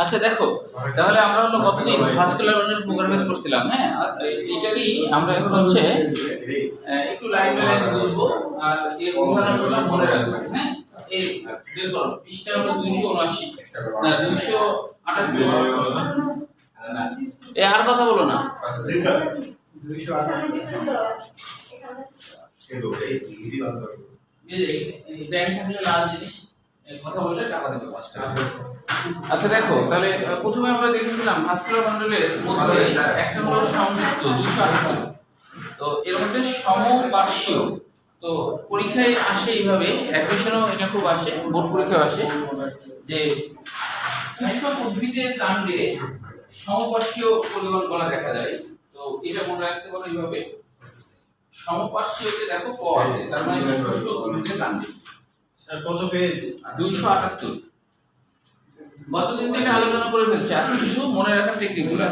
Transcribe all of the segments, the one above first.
আচ্ছা দেখো, তাহলে আমরা হলো কতদিন ভাস্কুলার বান্ডেল প্রোগ্রামিং করছিলাম, হ্যাঁ? আর এইটারই আমরা এখন হচ্ছে একটু লাইন বাই লাইন বুঝবো আর এর উদাহরণগুলো মনে রাখবো, হ্যাঁ? এই বের করো, পৃষ্ঠা হলো 279 না 278। এই আর কথা বলো না। জি স্যার 278 এই ব্যাংক থাকলে লাল জিনিস কথা বললে টাকা দেবে 5 টাকা। আচ্ছা দেখো, তাহলে প্রথমে আমরা দেখেছিলাম ভাস্কুলার বান্ডলের মধ্যে একটা হলো সংযুক্ত 278, তো এর মধ্যে সমপার্শ্বীয়। তো পরীক্ষায় আসে এইভাবে, অ্যাডমিশনও এটা খুব আসে, বোর্ড পরীক্ষায় আসে যে পুষ্পক উদ্ভিদের কাণ্ডে সমপার্শ্বীয় পরিমাণ বলা দেখা যায়। তো এটা মনে রাখতে পারো এইভাবে, সমপার্শ্বীয়তে দেখো ক আছে, তার মানে পুষ্পক উদ্ভিদের কাণ্ডে। স্যার কত পেজ? 278। গতদিন থেকে আলোচনা করে ফেলছি, আজকে শুধু মনে রাখার টেকনিকগুলো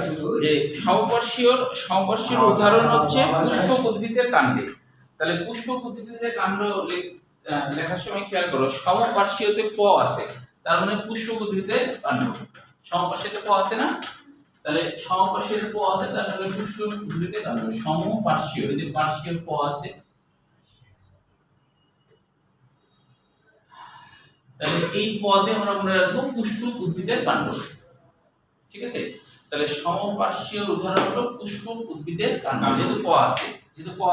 যে সমপার্শ্বীয় উদাহরণ হচ্ছে পুষ্পক উদ্ভিদের কাণ্ডে। তাহলে পুষ্পক উদ্ভিদের কাণ্ড লেখার সময় খেয়াল করো, সমপার্শ্বীয়তে প আছে, তার মানে পুষ্পক উদ্ভিদের কাণ্ড। সমপার্শ্বীয়তে প আছে না, তাহলে সমপার্শ্বীয়তে প আছে, তার মানে পুষ্পক উদ্ভিদের কাণ্ড। সমপার্শ্বীয়, এই যে পার্শ্বীয় প আছে, তাহলে এই পদে আমরা মনে রাখবো পুষ্পক উদ্ভিদের কাণ্ড, ঠিক আছে? তাহলে সমপার্শ্বীয় উদাহরণ হলো পুষ্পক উদ্ভিদের কাণ্ড, যেহেতু প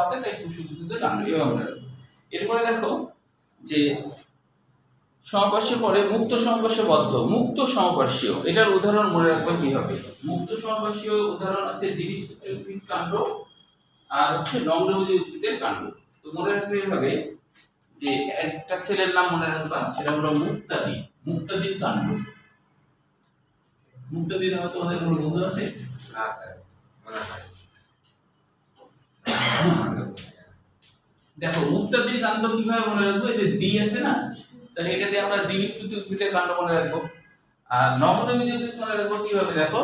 আছে তাই পুষ্পক উদ্ভিদের কাণ্ড এভাবে মনে রাখবো। এরপরে দেখো যে সমপার্শ্বীয় পরে মুক্ত সমপার্শ্ববদ্ধ, মুক্ত সমপার্শ্বীয়, এটার উদাহরণ মনে রাখবো কিভাবে? মুক্ত সমপার্শ্বীয় উদাহরণ আছে দ্বিবীজপত্রী উদ্ভিদ কাণ্ড আর হচ্ছে নগ্নভোজী উদ্ভিদের কাণ্ড। তো মনে রাখবে এইভাবে যে একটা সেলের নাম মনে রাখবা, সেটা হলো মুক্তাদির কাণ্ড। মুক্তাদির নামে তোমাদের কোনো বন্ধু আছে? না স্যার, মনে হয় দেখো মুক্তাদির কাণ্ড কিভাবে মনে রাখবো? এই যে দ্বি আছে না, তাহলে এটা দিয়ে আমরা দ্বিবীজপত্রী উদ্ভিদের কাণ্ড মনে রাখবো। আর নগ্নভোজী উদ্ভিদ মনে রাখবো কিভাবে? দেখো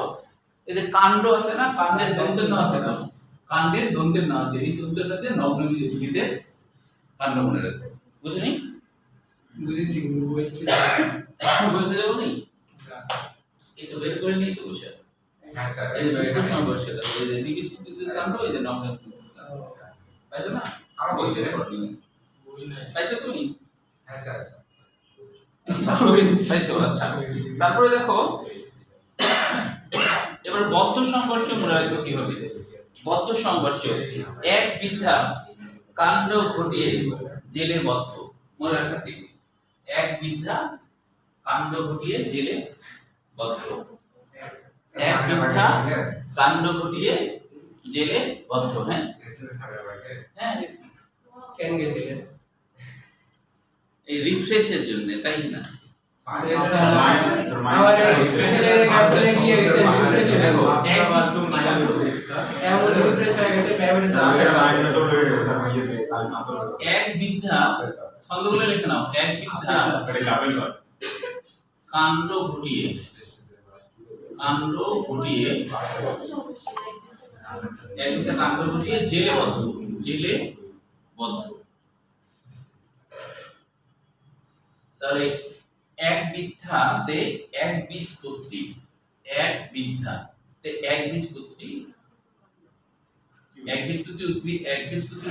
এই যে কাণ্ড আছে না, কাণ্ডের দন্তের নাম আছে, তো কাণ্ডের দন্তের নাম আছে, এই দন্তের নাম দিয়ে নগ্নভোজী উদ্ভিদের কাণ্ড মনে রাখবো। বুঝলি? বুঝেছি, কিন্তু বলছি বলতে যাবো নি, এই তো বের করে নিয়ে তো বসে আছে। হ্যাঁ স্যার, এই যে এটা সমস্যা, এই যে দ্বিবীজপত্রী উদ্ভিদের কাণ্ড, এই যে নগ্নভোজী উদ্ভিদের কাণ্ড, পাইছো না? আমার বইতে রেকর্ড নিয়ে বই নাই পাইছো তুমি? হ্যাঁ স্যার, আচ্ছা পাইছো, আচ্ছা। তারপরে দেখো এবার বদ্ধ সংঘর্ষ মনে রাখবো কিভাবে? বদ্ধ সংঘর্ষ, এক বৃদ্ধা কাণ্ড ঘটিয়ে জেলে বদ্ধ, মনে রাখার টেকনিক। এক বৃদ্ধা কাণ্ড ঘটিয়ে জেলে বদ্ধ, এক বৃদ্ধা কাণ্ড ঘটিয়ে জেলে বদ্ধ। হ্যাঁ হ্যাঁ, কেন গেছিলেন? এই রিফ্রেশের জন্য, তাই না? আমার ছেলের কাছে গিয়ে গেছে রিফ্রেশ দেখো এমন রিফ্রেশ হয়ে গেছে এক বৃদ্ধা, ছন্দগুলো লিখে নাও, এক বৃদ্ধা কাণ্ড ঘটিয়ে এক বৃদ্ধা কাণ্ড ঘটিয়ে জেলে বদ্ধ। তাহলে এক বৃদ্ধাতে এক বীজপত্রী,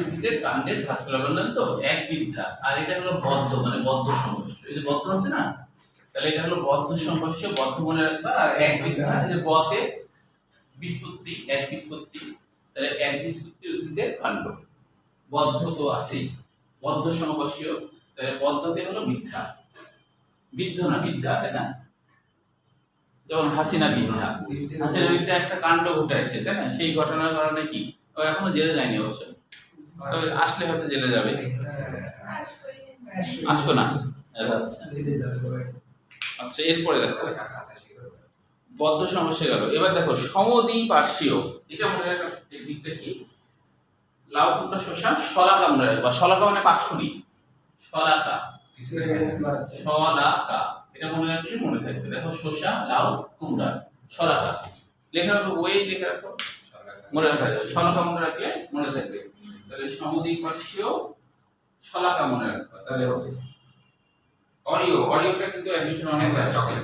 উদ্ভিদের কাণ্ডের ভাস্কুলার বান্ডল, তো এক বৃদ্ধা, আর এটা হলো বদ্ধ, মানে বদ্ধ সংঘর্ষ। এই যে বদ্ধ আছে না, তাহলে এটা হলো বদ্ধ সংঘর্ষ, বদ্ধ মনে রাখবা। আর এক বৃদ্ধা, এই যে বতে বীজপত্রী, এক বীজপত্রী, তাহলে এক বীজপত্রী উদ্ভিদের কাণ্ড। বদ্ধ তো আছেই, বদ্ধ সংঘর্ষ, তাহলে বদ্ধতে হলো বৃদ্ধা, বৃদ্ধ না বিদ্যা, তাই না? যেমন হাসিনা বৃদ্ধা একটা কাণ্ড ঘটাইছে, তাই না? সেই ঘটনার কারণে কি ও এখনো জেলে যায়নি অবশ্য, তবে আসলে হয়তো জেলে যাবে। আসবো না? আচ্ছা, এরপরে দেখো বদ্ধ সমস্যা গেল। এবার দেখো সমদ্বিপার্শ্বীয়, এটা মনে রাখার টেকনিকটা কি? লাউ কুমড়া শসা শলাকা মনে রাখবা, শলাকা মানে পাথুরি, শলাকা এটা মনে রাখলে মনে থাকবে। দেখো শসা, লাউ, কুমড়া, শলাকা লেখা রাখো, ওই লেখা রাখো, মনে রাখা যাবে। শলাকা মনে রাখলে মনে থাকবে। তাহলে সমদ্বিপার্শ্বীয় শলাকা মনে রাখবা, তাহলে হবে। অরিওটা কিন্তু অ্যাডমিশন অনেক আসছে।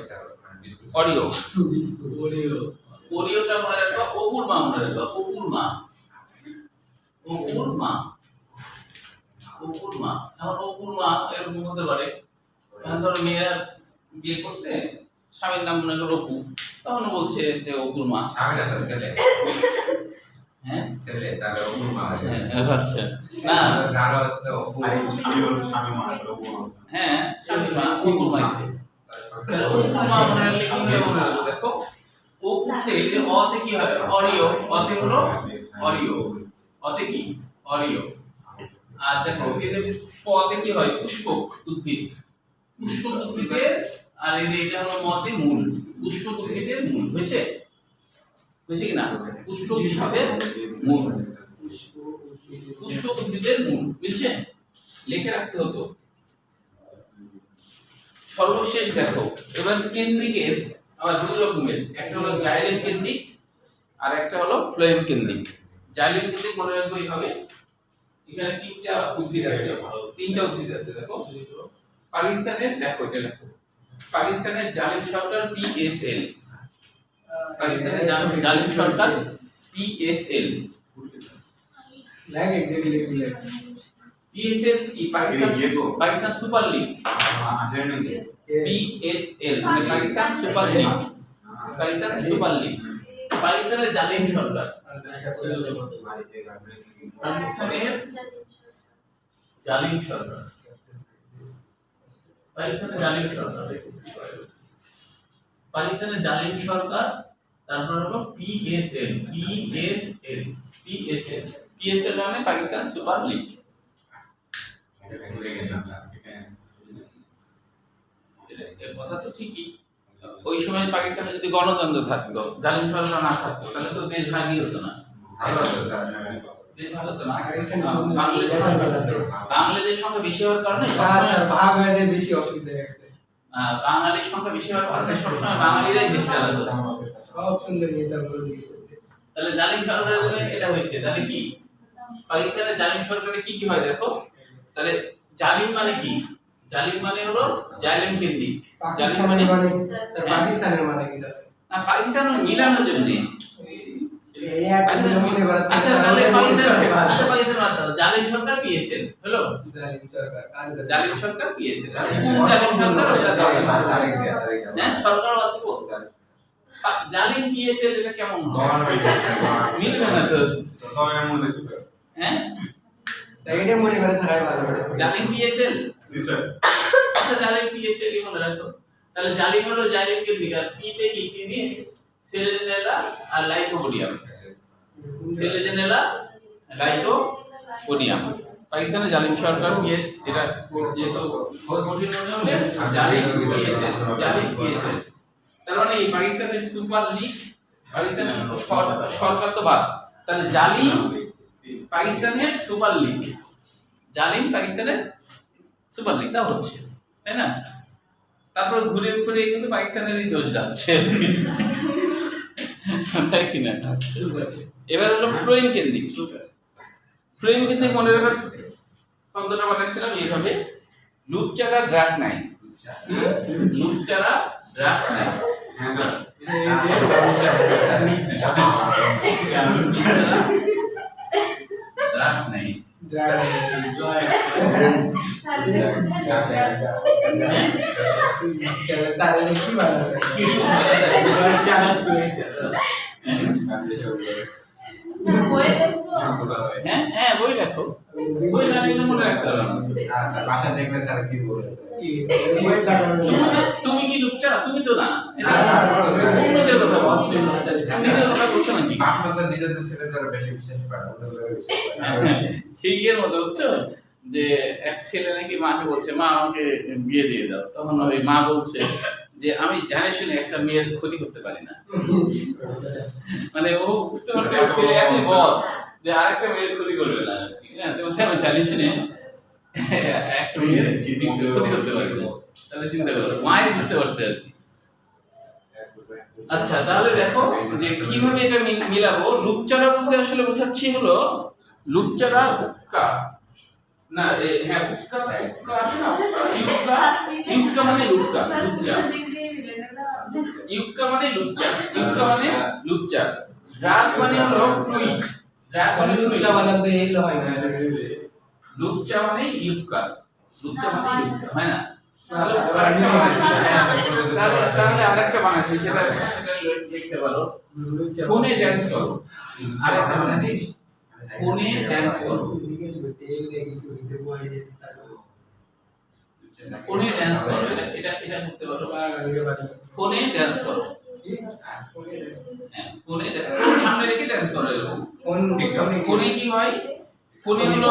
অরিও। ওরিও ওরিওটা মনে রাখবা, অপুর মা মনে রাখবা, অপুর মা, অপুর মা, অপুর মা। এখন অপুর মা এরকম হতে পারে, এখন ধরো মেয়ের বিয়ে করছে, স্বামীর নাম মনে করো অপু, তখন বলছে যে অপুর মা। স্বামী না স্যার, ছেলে। হ্যাঁ ছেলে, তাহলে অপুর মা হয়ে যায়। আচ্ছা না, যারা হচ্ছে তো অপু। হ্যাঁ স্বামীর মা অপুর মা। তাহলে অপুর মা মনে রাখলে কি হবে মনে রাখবো, দেখো অপুতে অতে কি হয়, অরিও, অতে হলো অরিও, অতে কি অরিও। আর দেখো এদের পদে কি হয়, পুষ্পক উদ্ভিদ, পুষ্পক উদ্ভিদের, আর এই যে এটা হলো মতে মূল, পুষ্পক উদ্ভিদের মূল। হয়েছে হয়েছে কি না, পুষ্পক উদ্ভিদের মূল, পুষ্পক উদ্ভিদের মূল, বুঝছে, লিখে রাখতে হতো। সর্বশেষ দেখো এবার কেন্দ্রিকের আবার দুই রকমের, একটা হলো জাইলেম কেন্দ্রিক আর একটা হলো ফ্লোয়েম কেন্দ্রিক। জাইলেম কেন্দ্রিক মনে রাখবো এইভাবে, এখানে তিনটা উদ্ভিদ আছে, তিনটা উদ্ভিদ আছে। দেখো পাকিস্তানের, দেখো এটা দেখো, পাকিস্তানের জালিম সরকার পিএসএল, পাকিস্তানের জালিম সরকার পিএসএল। লাগে এগুলো এগুলো পিএসএল কি, পাকিস্তান সুপার লিগ, পিএসএল মানে Pakistan super league, Pakistan super league. পাকিস্তানের জালিম সরকার, পাকিস্তানের জালিম সরকার, পাকিস্তানের জালিম সরকার, পাকিস্তানের জালিম সরকার। তারপর হলো পিএসএল, পিএসএল, পিএসএল, পিএসএল মানে পাকিস্তান সুপার লিগ। এর কথা তো ঠিকই, ওই সময় পাকিস্তানে যদি গণতন্ত্র থাকতো, জালিম সরকার না থাকতো, তাহলে তো দেশ ভাগই হতো না, দেশ ভাগ হতো না। বাংলাদেশ সংখ্যা বেশি হওয়ার কারণে স্যার ভাগ হয়ে যায়, বেশি অসুবিধা হয়ে গেছে। বাঙালির সংখ্যা বেশি হওয়ার কারণে সবসময় বাঙালিরাই দেশ চালাতো। সব সুন্দর এটা বলে দিয়েছে। তাহলে জালিম সরকারের জন্য এটা হয়েছে। তাহলে কি পাকিস্তানের জালিম সরকারে কি কি হয় দেখো, তাহলে জালিম মানে কি, জালিম মানে হলো জালিম কেন্দ্রিক, জালিম মানে স্যার পাকিস্তানের মানে কি তাহলে? না পাকিস্তান মিলানোর জন্য। এই এক মনে করা। আচ্ছা তাহলে পাকিস্তান জালিম সরকার পিএসএল হলো, জালিম সরকার জালিম সরকার পিএসএল। কোন জালিম সরকার ওটা দাও, হ্যাঁ সরকার অদ্ভুত জালিম পিএসএল, এটা কেমন মিলবে না তো, হ্যাঁ এটা মনে করে থাকাই ভালো। জালিম পিএসএল, আচ্ছা জালিম পিএসএল মনে রাখো। তাহলে জালিম হলো জালিম কেন্দ্রিক, আর পি তে কি টিনিস, সেলেজেনেলা আর লাইকোপোডিয়াম, সেলেজেনেলা লাইকোপোডিয়াম। পাকিস্তানের জালিম সরকার পিএস, এটা যেহেতু কঠিন মনে হলে জালিম পিএসএল, জালিম পিএসএল। তার মানে এই পাকিস্তানের সুপার লিগ, পাকিস্তানের সরকার তো বাদ, তাহলে জালিম পাকিস্তানের সুপার লিগ, জালিম পাকিস্তানের সুপার লিগ তা হচ্ছে, তাই না? তারপর ঘুরে ঘুরে কিন্তু পাকিস্তানেরই দোষ যাচ্ছে, তাই কি না? এবার হলো ফ্লোয়েম কেন্দ্রিক। ফ্লোয়েম কেন্দ্রিক মনে রাখার শব্দটা বানাচ্ছিলাম এইভাবে, লুচ্চারা ড্রাগ নাই, লুচ্চারা ড্রাগ নাই, ড্রাগ নাই। তাহলে কি বানাবে? হ্যাঁ হ্যাঁ বই রাখো, বই না লিখলে মনে রাখতে পারবে না। বাসা দেখলে স্যার কি বলছে? তুমি কি লুচ্চা? তুমি তো না, এটা অন্যদের কথা বলছো, নিজের কথা বলছো নাকি? আপনাদের নিজেদের ছেলেদের বেশি বিশ্বাস করে, সেই ইয়ের মতো হচ্ছে যে এক ছেলে নাকি মাকে বলছে, মা আমাকে বিয়ে দিয়ে দাও, তখন ওই মা বলছে যে আমি জানি শুনে একটা মেয়ের ক্ষতি করতে পারি না। মানে ও বুঝতে পারছে ছেলে এতই বদ যে আরেকটা মেয়ের ক্ষতি করবে না, হ্যাঁ তো বলছে আমি জানি শুনে একটা মেয়ের ক্ষতি করতে পারি না। তাহলে চিন্তা করো, মাই বুঝতে পারছে আর কি। আচ্ছা তাহলে দেখো যে কিভাবে এটা মিলাবো। লুচ্চারা বলতে আসলে বোঝাচ্ছি হলো লুচ্চারা হুক্কা না, হ্যাঁ হুক্কা, হুক্কা আছে না, হুক্কা, হুক্কা মানে লুক্কা, লুচ্চা, ইউক্কা মানে লুচ্চা, ইউক্কা মানে লুচ্চা, ড্রাগ মানে হলো ফ্লুইড, ড্রাগ মানে লুচ্চা বানান তো এই হয় না লুচ্চা মানে ইউক্কা, লুচ্চা মানে ইউক্কা, হয় না? তাহলে আরেকটা বানাইছি, সেটা লিখতে পারো, ফোনে ড্যান্স করো। আরেকটা বানাইছিস, ফোনে ড্যান্স করো, ফোনে ড্যান্স করো, এটা করতে পারো, ফোনে ড্যান্স করো। হ্যাঁ, ফোনে সামনে রেখে ড্যান্স করো এরকম। ফোনে কি হয়? ফোনে হলো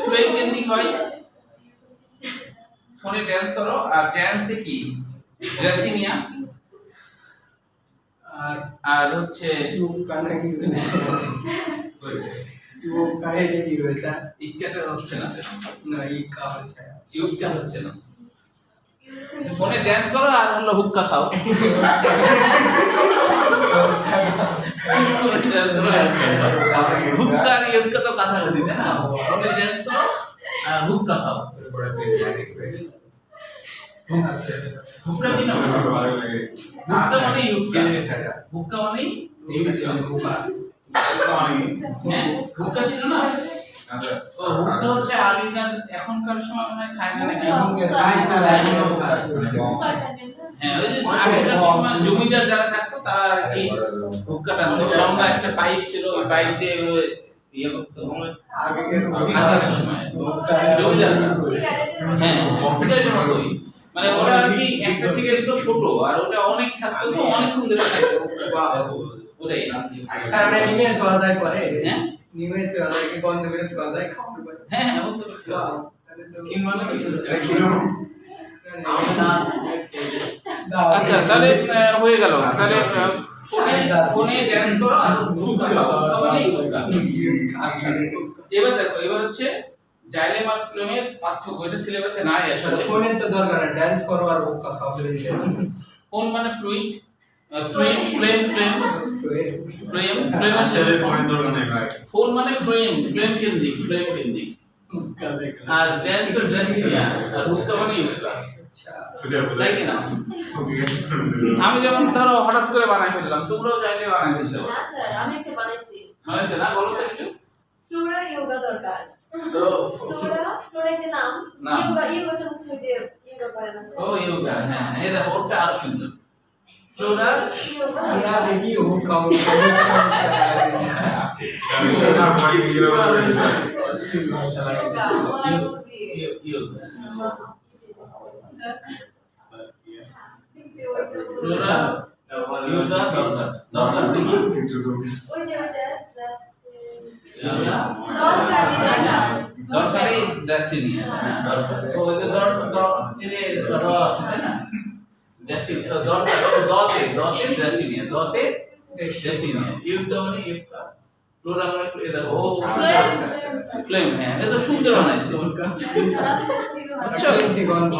ফ্লোয়িং কেন্দ্রিক হয়। ফোনে ড্যান্স করো, আর ড্যান্সে কি ড্রেসিনিয়া, আর হচ্ছে ইক্কাটা হচ্ছে না, ইউক্কা হচ্ছে না। ফোনে ড্যান্স করো আর হলো হুক্কা খাও। হুক্কা আর ইউক্কা তো কাছাকাছি, তাই না? ফোনে ড্যান্স করো আর হুক্কা খাও। হুক্কা চিনো? হুক্কা মানে ইউক্কা, হুক্কা মানে হ্যাঁ, হুক্কা চিনো না? ও হুক্কা হচ্ছে আগেকার, এখনকার সময় মনে হয় খায় না নাকি? হ্যাঁ, ওই যে আগেকার সময় জমিদার যারা থাকতো তারা আর কি হুক্কা টানতো, লম্বা একটা পাইপ ছিল, ওই পাইপ দিয়ে ইয়ে করতো আগেকার সময় জমিদাররা। হ্যাঁ, সিগারেটের মতোই, মানে ওরা আর কি একটা সিগারেট তো ছোট, আর ওটা অনেক থাকতো তো অনেকক্ষণ ধরে খাইতো ওটাই। স্যার এটা নিমে ধোয়া যায় পরে, হ্যাঁ নিমে ধোয়া যায় কি গন্ধ বের ধোয়া যায় খাওয়ার পরে। হ্যাঁ হ্যাঁ, বুঝতে পারছি। কি মানে আচ্ছা, তাহলে হয়ে গেল। তাহলে ফোনে ড্যান্স করো আর হুক্কা খাও, হুক্কা মানে হুক্কা। আচ্ছা, এবার দেখো, এবার হচ্ছে জাইলেম আর ফ্লেমের পার্থক্য, এটা সিলেবাসে নাই আসলে। ফোনের তো দরকার না, ড্যান্স করো আর হুক্কা খাও বলে দিলে। ফোন মানে fluid, flame flame flame flame flame আসলে ফোনের দরকার নেই ভাই। ফোন মানে ফ্লেম ফ্লেম কেন্দ্রিক, ফ্লেম কেন্দ্রিক। আর ড্যান্স তো ড্রেসিনিয়া, আর হুক্কা মানে হুক্কা, তাই কি না? আমি যেমন ধরো হঠাৎ করে বানাই ফেললাম, তোমরাও চাইলে বানাই ফেলতে পারো। না স্যার, আমি একটা বানাইছি। বানাইছে না? বলো তো একটু। ফ্লোরার ইয়োগা দরকার। তো ফ্লোরা একটা নাম। নাম। ইয়োগাটা হচ্ছে ওই যে ইয়োগা করে না স্যার। ও ইয়োগা, হ্যাঁ এই দেখো, ওটা আরো সুন্দর। Flora yoga. আমরা দেখি hookah hookah yoga, Flora yoga দরকার, দরকার দেখি। ওই যে ড্রেস ইয়োগা দরকার। দরকারি ড্রেসিনিয়া, দরকার। তো ওই যে এই যে র আছে, তাই না? ড্রেসিনিয়া দরকার, দতে ড্রেসিনিয়া, দতে ড্রেসিনিয়া, ইয়োগা মানে ইয়োগা, ফ্লোরা মানে এই দেখো, ও ফ্লেম, হ্যাঁ এটা তো সুন্দর বানাইছে। আচ্ছা, কিছু গন্ধ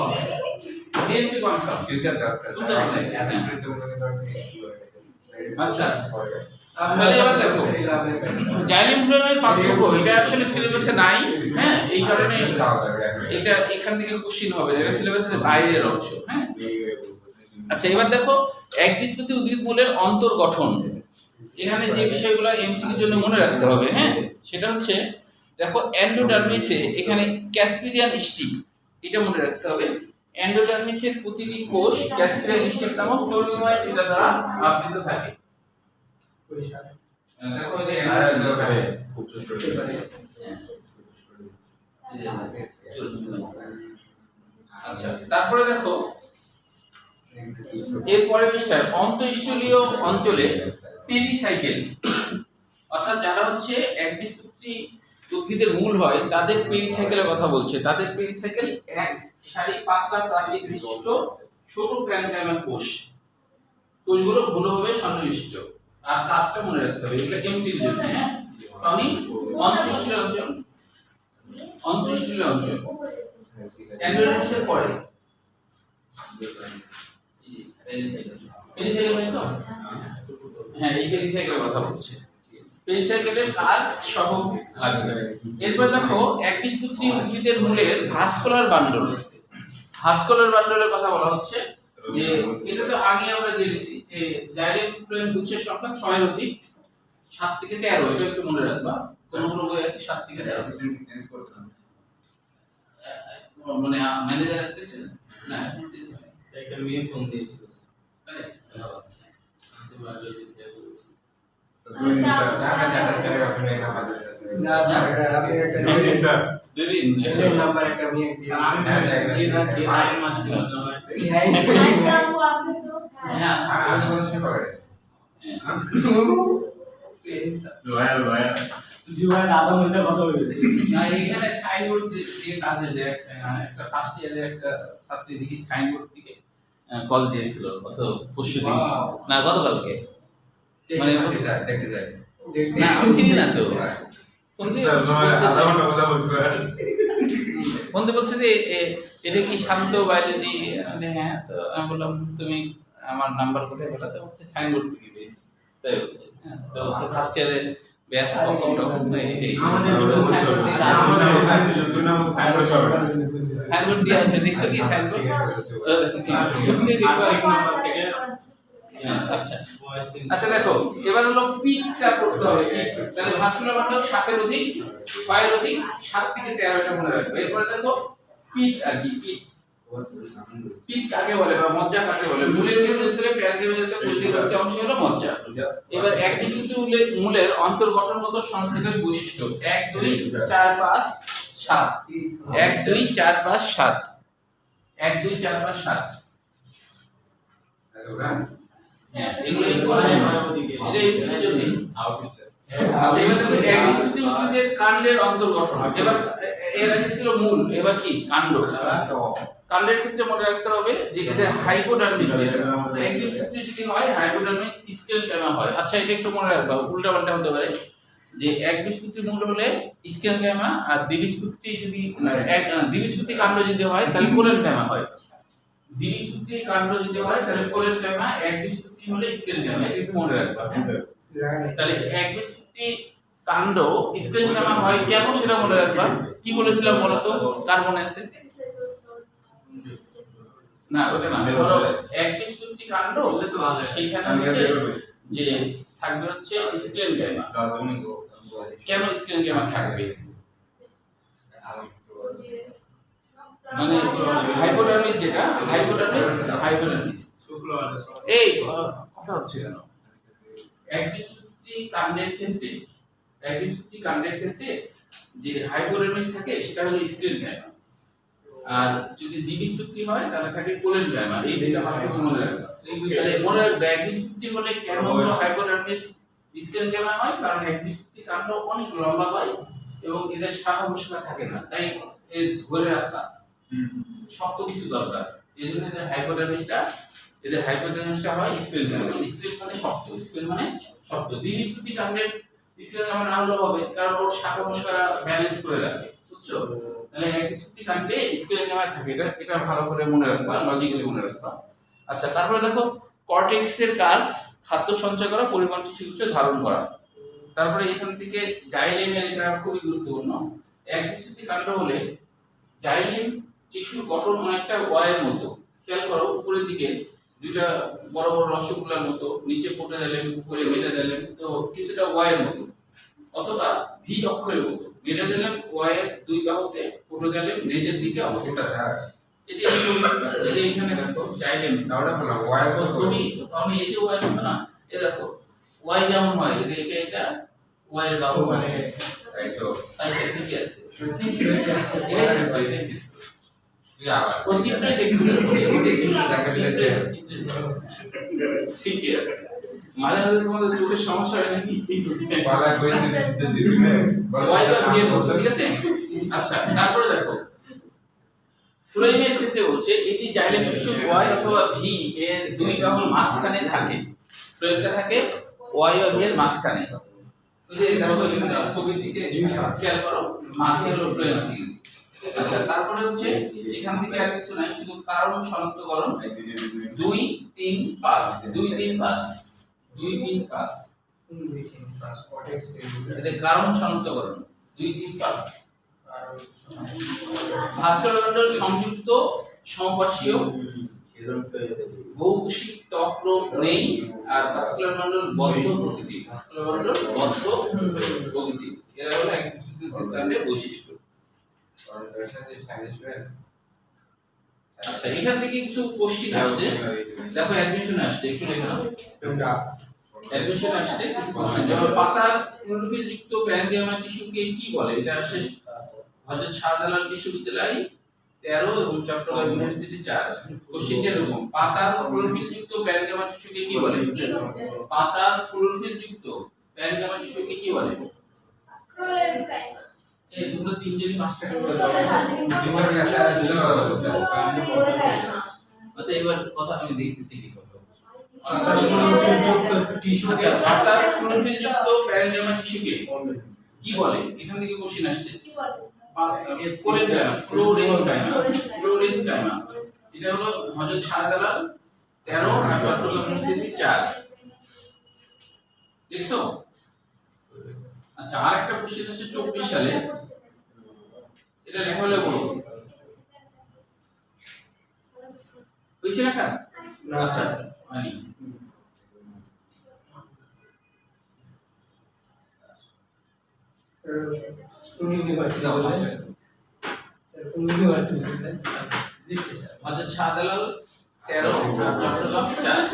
দিয়েছি কনফার্ম। ফিউচার ডক্টর সুন্দর বানাইছে, হ্যাঁ। আচ্ছা, আপনারা এবার দেখো, জাইলেম ফ্লেমের পার্থক্য এটা আসলে সিলেবাসে নাই, হ্যাঁ, এই কারণে এটা এখান থেকে কোশ্চেন হবে না, এটা সিলেবাসের বাইরের অংশ, হ্যাঁ। আচ্ছা, এবার দেখো একবীজপত্রী উদ্ভিদমূলের অন্তর্গঠন। এখানে যে বিষয়গুলো এমসিকিউর জন্য মনে রাখতে হবে, হ্যাঁ, সেটা হচ্ছে দেখো এন্ডোডার্মিসে এখানে ক্যাসপিডিয়ান স্টিক, এটা মনে রাখতে হবে। এন্ডোডার্মিসের প্রতিটি কোষ ক্যাসপিডিয়ান স্টিক নামক চর্বিময় টিলা দ্বারা আবৃত থাকে। দেখো এই যে আচ্ছা, তারপরে দেখো এরপরে পৃষ্ঠায় অন্তঃস্থলীয় অঞ্চলে পেরিসাইকেল, অর্থাৎ যারা হচ্ছে একবীজপত্রী উদ্ভিদের মূল হয় তাদের পেরিসাইকেলের কথা বলছে। তাদের পেরিসাইকেল এক সারি পাতলা প্রাচীর বিশিষ্ট ছোট প্যারেনকাইমাল কোষ, কোষগুলো ঘনভাবে সন্নিবিষ্ট। আর কাজটা মনে রাখতে হবে, এগুলো এমসির জন্য, হ্যাঁ। আমি অন্তঃস্থলীয় অঞ্চল, অন্তঃস্থলীয় অঞ্চল এন্ডোডার্মিসের পরে পেরিসাইকেল হয়েছে, হ্যাঁ এই পেরিসাইকেলের কথা বলছে। পেরিসাইকেলের কাজ সহ লাগবে। এরপর দেখো একবীজপত্রী উদ্ভিদের মূলের ভাস্কুলার বান্ডল, ভাস্কুলার বান্ডলের কথা বলা হচ্ছে। যে এটা তো আগে আমরা জেনেছি যে জাইলেম ফ্লোয়েম গুচ্ছের সংখ্যা 6 এর অধিক 7 থেকে 13 এটা একটু মনে রাখবা কোন কোন বই আছে 7 থেকে 13 চেঞ্জ করছিলাম মানে ম্যানেজার আছে না একটা মেয়ে ফোন দিয়েছিল তাই শান্তি বায়োলজি দিয়ে বলেছি তো দুই দিন স্যার আমরা চারটা স্যারের ওখানে নাম্বার দিতেছি না স্যার আপনি একটা স্যার দুদিন এর নাম্বার একটা মেয়ে স্যার, আমি জিনা কে নাইন মারছিল না ভাই একটা আপু আছে তো হ্যাঁ আমি কোনো সে করে লয়াল জুয়ার আধা ঘন্টা কথা বলেছি না এখানে সাইনবোর্ড দিয়ে কাজ হয়ে যায় একটা ফার্স্ট ইয়ারের একটা ছাত্রী দেখি সাইনবোর্ড থেকে কল দিয়েছিল গত পরশু দিন না গতকালকে মানে দেখতে যাই না আমি চিনি না তো ফোন দিয়ে আধা ঘন্টা কথা বলছে ফোন দিয়ে বলছে যে এটা কি শান্ত বায়োলজি হ্যাঁ তো আমি বললাম তুমি আমার নাম্বার কোথায় পেলা তো হচ্ছে সাইনবোর্ড থেকে পেয়েছি তাই হচ্ছে হ্যাঁ তো ফার্স্ট ইয়ারের ব্যাস কখন তখন এই সাইনবোর্ড দিয়ে সাইনবোর্ড দিয়ে আছে দেখছো কি সাইনবোর্ড আচ্ছা আচ্ছা দেখো এবার হলো পিকটা করতে হবে পিক তাহলে ভাস্কুলার বান্ডল 7 এর অধিক 6 এর অধিক 7 থেকে 13 এটা মনে রাখবে এরপরে দেখো পিক আর কি পিক কাকে বলে বা মজ্জা কাকে বলে মূলের নিউক্লিয়াসে প্যারাজিওজাতে পরিধিগত অংশ হলো মজ্জা এবার একদিকে মূলের অন্তর্গঠনগত সংকেতের বৈশিষ্ট্য 1 2 4 5 7 1 2 4 5 7 1 2 4 5 7 হ্যাঁ এগুলো ইম্পর্টেন্ট এটা ইম্পর্টেন্ট জন্য আচ্ছা এবার দেখো একদিকে উদ্ভিদের কাণ্ডের অন্তর্গঠন এবার এর আগে ছিল মূল এবার কি কাণ্ড কাণ্ডের ক্ষেত্রে মনে রাখতে হবে যে এদের হাইপোডার্মিস একদিকে যদি হয় হাইপোডার্মিস স্কেলেন্টামা হয় আচ্ছা এটা একটু মনে রাখবা উল্টা পাল্টা হতে পারে যে একবীজপত্রী মূল হলে স্কেলেন্টামা আর দ্বিবীজপত্রী যদি দ্বিবীজপত্রী কাণ্ড যদি হয় তাহলে কোলেনটামা হয় দ্বিবীজপত্রী কাণ্ড যদি হয় তাহলে কোলেনটামা একবীজপত্রী হলে স্কেলেন্টামা এটা একটু মনে রাখবা তাহলে একবীজপত্রী কাণ্ড স্কেলেন্টামা হয় কেন সেটা মনে রাখবা কি বলেছিলাম বলো তো কার মনে আছে না ওটা না ধরো একবীজপত্রী কাণ্ড সেইখানে হচ্ছে যে থাকবে হচ্ছে স্কেলেন্টামা কেন স্কেলেন্টামা থাকবে মানে হাইপোডার্মিস যেটা হাইপোডার্মিস এই কথা হচ্ছে কেন একবীজপত্রী কাণ্ডের ক্ষেত্রে যে হাইপোডার্মিস থাকে সেটা হলো স্কেলেন্টামা আর যদি দ্বিবীজপত্রী হয় তাহলে থাকে কোলেনটামা এই দুইটা পার্থক্য মনে রাখবে তাহলে মনে রাখবে একবীজপত্রী হলে কেন হলো হাইপোডার্মিস স্কেলেন্টামা হয় কারণ একবীজপত্রী কাণ্ড অনেক লম্বা হয় এবং এদের শাখা প্রশাখা থাকে না তাই এর ধরে রাখা শক্ত কিছু দরকার এইজন্য এদের হাইপোডার্মিসটা হয় স্কেলেন্টামা স্কেল মানে শক্ত দ্বিবীজপত্রী কাণ্ডের স্কেলেন্টামা না হলেও হবে কারণ ওর শাখা প্রশাখা ব্যালেন্স করে রাখে বুঝছো তাহলে একবীজপত্রী কাণ্ডে স্কেলেন্টামা থাকে এটা ভালো করে মনে রাখবা লজিক্যালি মনে রাখবা আচ্ছা তারপরে দেখো কর্টেক্সের কাজ খাদ্য সঞ্চয় করা পরিমাণ টিস্যু ধারণ করা তারপরে এখান থেকে জাইলেমের এটা খুবই গুরুত্বপূর্ণ একবীজপত্রী কাণ্ড হলে জাইলেম টিস্যুর গঠন অনেকটা ওয়াইয়ের মতো খেয়াল করো উপরের দিকে দুইটা বড় বড় রসগোল্লার মতো নিচে প্রোটোজাইলেম উপরে মেটাজাইলেম তো কিছুটা ওয়াইয়ের মতো অথবা ভি অক্ষরের মতো মেটাজাইলেম ওয়াইয়ের দুই বাহুতে প্রোটোজাইলেম নিচের দিকে অবস্থিত আছে এই যে এখানে দেখো জাইলেম তাহলে বলা ওয়াই তো তুমি আমি এই যে ওয়াই মতো না এই দেখো ওয়াই যেমন হয় এটা ওয়াইয়ের বাহু মানে তাই তো তাই ঠিকই আছে ও চিত্রই দেখতে ঠিকই আছে মাঝে মাঝে তোমাদের চোখের সমস্যা হয় নাকি পালা কইতে দিবি ওয়াই বা ভি এর মতো ঠিক আছে আচ্ছা তারপরে দেখো ফ্লোয়েমের ক্ষেত্রে বলছে এটি জাইলেম টিস্যু ওয়াই অথবা ভি এর দুই বাহুর মাঝখানে থাকে ফ্লোয়েমটা থাকে ওয়াই বা ভি এর মাঝখানে ওই যে দেখো এখানে ছবির দিকে খেয়াল করো মাঝে হলো ফ্লোয়েম আছে আচ্ছা তারপরে হচ্ছে এখান থেকে আর কিছু নাই শুধু কারণ শনাক্তকরণ 2 3 5 2 3 5 2 3 5 এদের কারণ শনাক্তকরণ 2 3 5 ভাস্কুলার বান্ডল সংযুক্ত সমপার্শ্বীয় বহুকোষিক ত্বক্রম নেই আর ভাস্কুলার বান্ডল বদ্ধ প্রকৃতি, ভাস্কুলার বান্ডল বদ্ধ প্রকৃতি। এরা হলো একীকৃত কাণ্ডের বৈশিষ্ট্য। আচ্ছা, এখান থেকে কিছু কোশ্চেন আসছে, দেখো অ্যাডমিশনে আসছে, একটু দেখে নাও। অ্যাডমিশন আসছে কিছু কোশ্চেন, যেমন পাতার ক্লোরোফিল যুক্ত প্যারেনকিমা টিস্যুকে কি বলে? এটা আসছে হযরত শাহজালাল বিশ্ববিদ্যালয় 13 এবং চট্টগ্রাম ইউনিভার্সিটি 4। কোশ্চেনটা এরকম, পাতার ক্লোরোফিল যুক্ত প্যারেনকিমা টিস্যুকে কি বলে? পাতার ক্লোরোফিল যুক্ত প্যারেনকিমা টিস্যুকে কি বলে? এই তোমরা তিনজনই মাস্টার করে দাও। আচ্ছা, এবার কথা আমি দেখতেছি কি কথা। আচ্ছা, পাতার ক্লোরোফিল যুক্ত প্যারেনকিমা টিস্যুকে কি বলে? এখান থেকে কোশ্চেন আসছে। ক্লোরেনকাইমা, এটা হলো হযরত শাহজালাল 13 আর চট্টগ্রাম ইউনিভার্সিটি 4। দেখছো? আচ্ছা, আরেকটা কোশ্চেন আছে 24 সালে, এটা লেখা হলে বলো। হইছে লেখা? আচ্ছা, মানে হযরত শাহজালাল 13 আর চট্টগ্রাম 4।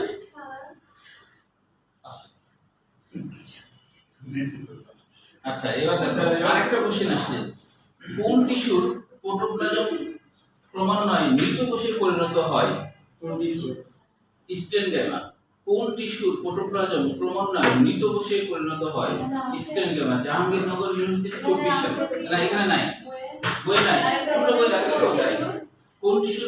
আচ্ছা, এবার দেখো আরেকটা কোশ্চেন আসছে, কোন টিস্যুর প্রোটোপ্লাজম ক্রমান্বয়ে মৃত কোষে পরিণত হয়? স্টেনগাইমা। কোন টিস্যুর প্রোটোপ্লাজম ক্রমান্বয়ে মৃত কোষে পরিণত হয়? স্টেনগাইমা, জাহাঙ্গীরনগর ইউনিভার্সিটি 24 সালে। না, এখানে নাই, বই নাই, পুরো বই আছে। কোন টিস্যুর